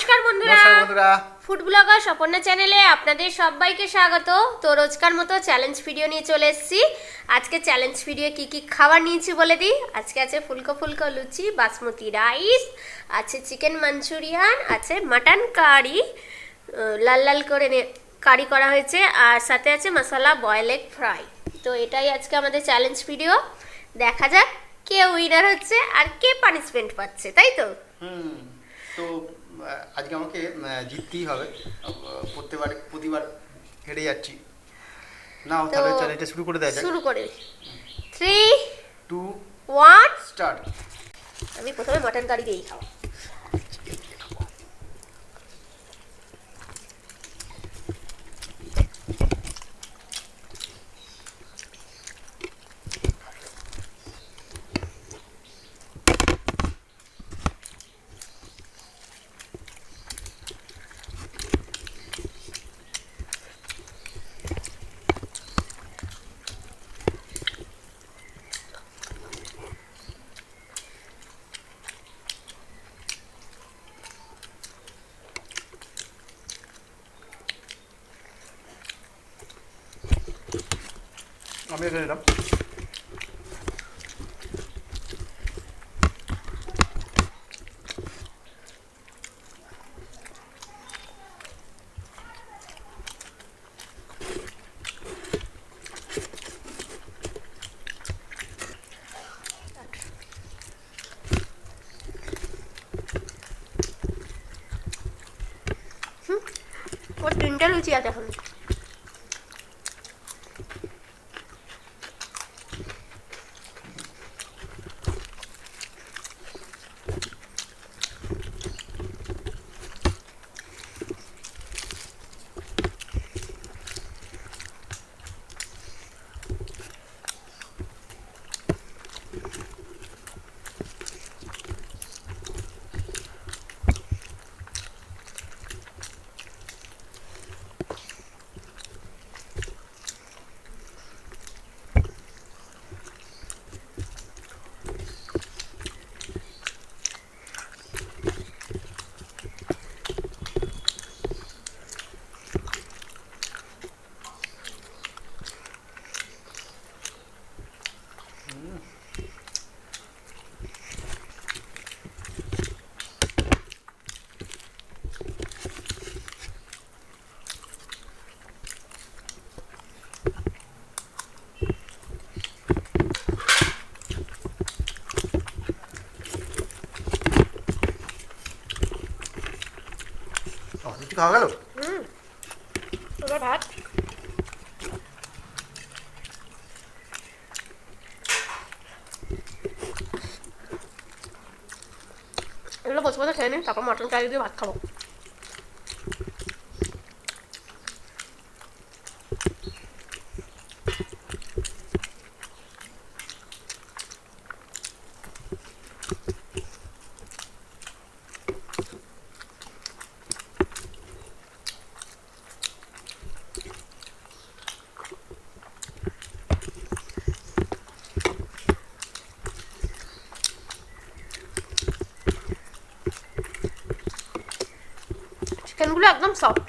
নমস্কার বন্ধুরা, food blogger স্বপর্ণা চ্যানেলে আপনাদের সবাইকে স্বাগত। তো রোজকার মতো চ্যালেঞ্জ ভিডিও নিয়ে চলে এসেছি। আজকে চ্যালেঞ্জ ভিডিও কি কি খাবার নিয়েছি বলে দিই। আজকে আছে ফুলকো ফুলকো লুচি, বাসমতি রাইস, আছে চিকেন মাঞ্চুরিয়ান, আছে মাটন কারি, লাল লাল করে কারি করা হয়েছে, আর সাথে আছে মশলা বয়েল এগ ফ্রাই। তো এটাই আজকে আমাদের চ্যালেঞ্জ ভিডিও। দেখা যাক কে উইনার হচ্ছে আর কে পানিশমেন্ট পাচ্ছে, তাই তো? তো আজকে আমাকে জিততেই হবে, প্রতিবার হেরে যাচ্ছি। নাও তাহলে চ্যালেঞ্জটা শুরু করে দেওয়া যাক। শুরু করে 3 2 1 স্টার্ট। আমি প্রথমে মটন কারি দিয়েই খাবো। আমি এখানে নিলাম। ওর 3টা লুচি আছে এখন। লুচি খাওয়া গেল। এবার ভাত। এগুলো বসে বসে খেয়ে নিন, তারপর মটন কারি দিয়ে ভাত খাবো। চিকেনগুলো একদম সফট।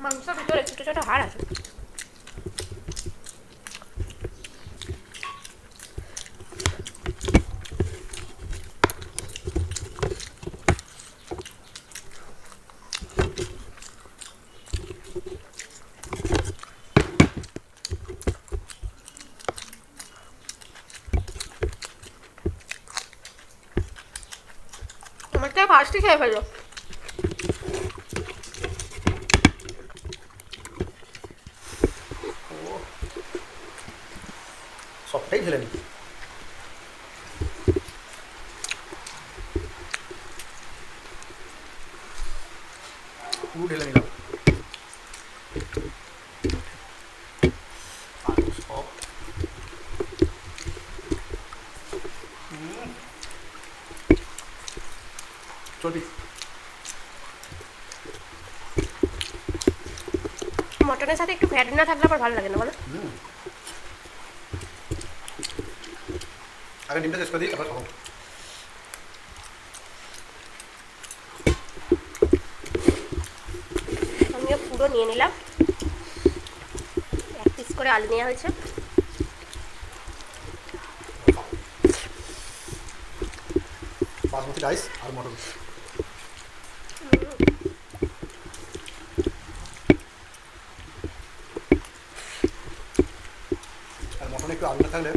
মাংসের ভিতরে ছোট ছোট হাড় আছে। আজকে ফার্স্টই খেয়ে ফেলো। সবটাই ঢেলে নি। পুরো ঢেলে নিলাম। আলু সব চটি। মটনের সাথে একটু ফ্যাট না থাকলে আবার ভালো লাগে না বলো? আগে ডিমটা শেষ করে দিই, আবার খাবো। আমিও পুরো নিয়ে নিলাম, 1 পিস করে আলু নেওয়া হয়েছে। বাসমতি রাইস আর মটন। আর মটনে একটু আলু না থাকলে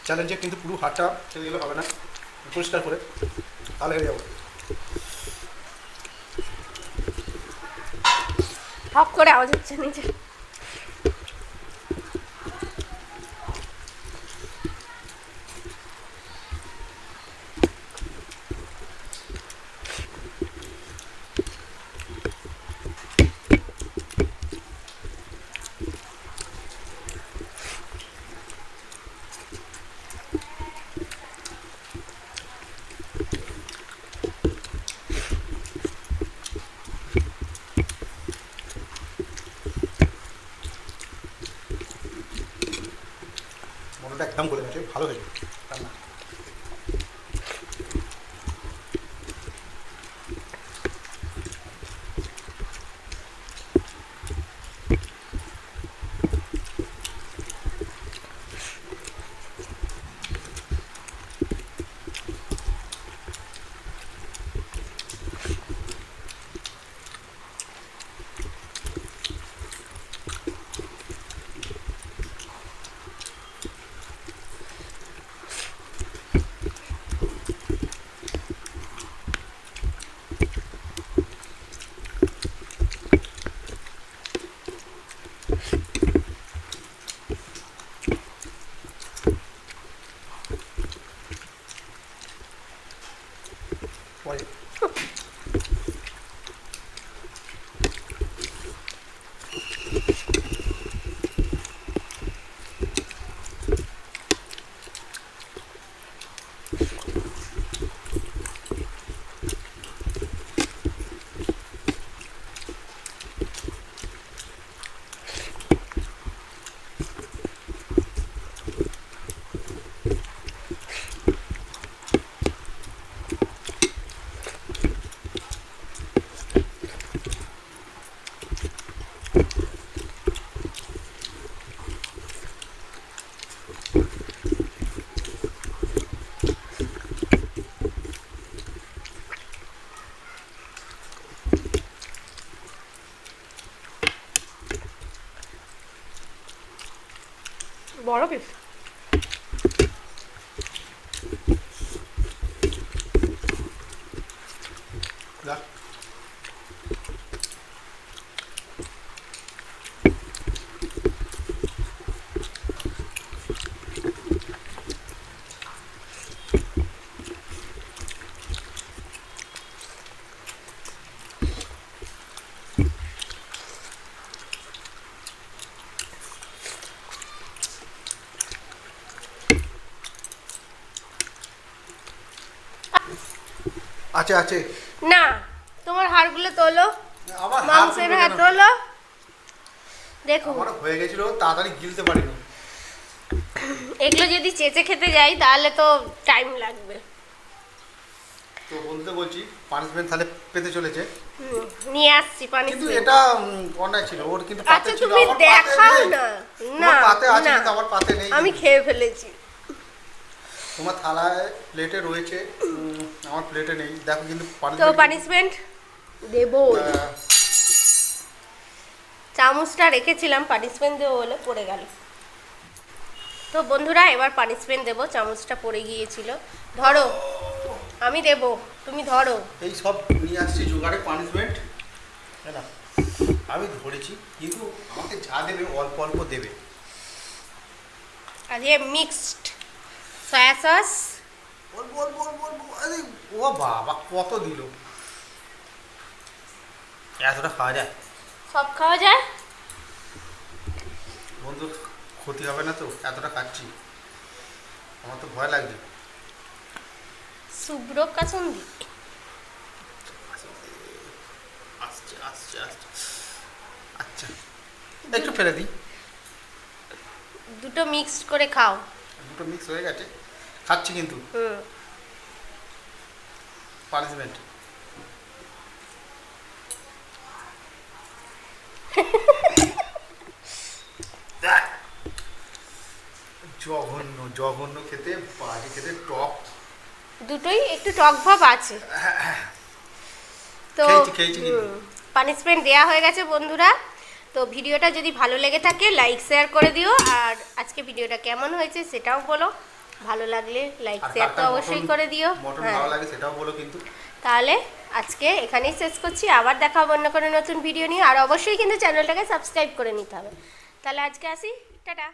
চ্যালেঞ্জে কিন্তু পুরো হাতটা ছেড়ে গেলে হবে না, পরিষ্কার করে তাহলে হেরে যাবো। ঠক করে আওয়াজ হচ্ছে নিচে। মটনটা একদম গলে গেছে, ভালো হয়েছে রান্না। পরে বড় পিস। রাখ। আছে আছে না, তোমার হাড়গুলো তোলো, আমার মাংসের হাড় তোলো। দেখো আমার হয়ে গেছিল, তাড়াতাড়ি গিলতে পারিনি। এগুলো যদি চেঁচে খেতে যাই তাহলে তো টাইম লাগবে। তো বন্ধুদের বলছি পানিশমেন্ট তাহলে পেতে চলেছে, নিয়ে আসছি কিন্তু পানিশমেন্ট। এটা অন্যায় ছিল ওর, কিন্তু পাতে আচ্ছা ছিল, তুমি আমার পাতে দেখাও নেই। না। তোমার না পাতে আছে না, কিন্তু আমার পাতে নেই। আমি খেয়ে ফেলেছি। তোমার থালায় প্লেটে রয়েছে, আমার প্লেটে নেই। দেখো কিন্তু তো পানিশমেন্ট দেবো, চামচটা রেখেছিলাম পানিশমেন্ট দেবো বলে পড়ে গেল। তো বন্ধুরা এবার পানিশমেন্ট দেবো, চামচটা পড়ে গিয়েছিল। ধরো, আমি দেব, তুমি ধরো। এই সব নিয়ে আসছি জোগাড়ে পানিশমেন্ট, তাই না? আমি ধরেছি, কিন্তু আমাকে যা দেবে অল্প অল্প দেবে। আজকে মিক্সড সয়া সস, অল্প অল্প অল্প অল্প। আরে ও বাবা, কত দিল! এতটা খাওয়া যায়? সব খাওয়া যায়। বন্ধু ক্ষতি হবে না তো? এতটা খাচ্ছি, আমার তো ভয় লাগছে। শুভ্র কাসুন্দি। আসছে আসছে আসছে। আচ্ছা, একটু ফেলে দিই। দুটো মিক্সড করে খাও। দুটো মিক্স হয়ে গেছে, খাচ্ছি কিন্তু। পানিশমেন্ট জঘন্য জঘন্য খেতে, বাজে খেতে, টক। দুটোই একটু টক ভাব আছে। তো খেয়েছি কিন্তু। পানিশমেন্ট দেয়া হয়ে গেছে বন্ধুরা। তো ভিডিওটা যদি ভালো লেগে থাকে লাইক শেয়ার করে দিও, আর আজকে ভিডিওটা কেমন হয়েছে সেটাও বলো। ভালো লাগলে লাইক আর শেয়ার তো কার অবশ্যই করে দিও। মটন হ্যাঁ, ভালো লাগে সেটাও বলো কিন্তু। তাহলে আজকে এখানেই শেষ করছি, আবার দেখা হবে অন্য কোনো নতুন ভিডিও নিয়ে। আর অবশ্যই কিন্তু চ্যানেলটাকে সাবস্ক্রাইব করে নিতে হবে। তাহলে আজকে আসি, টাটা।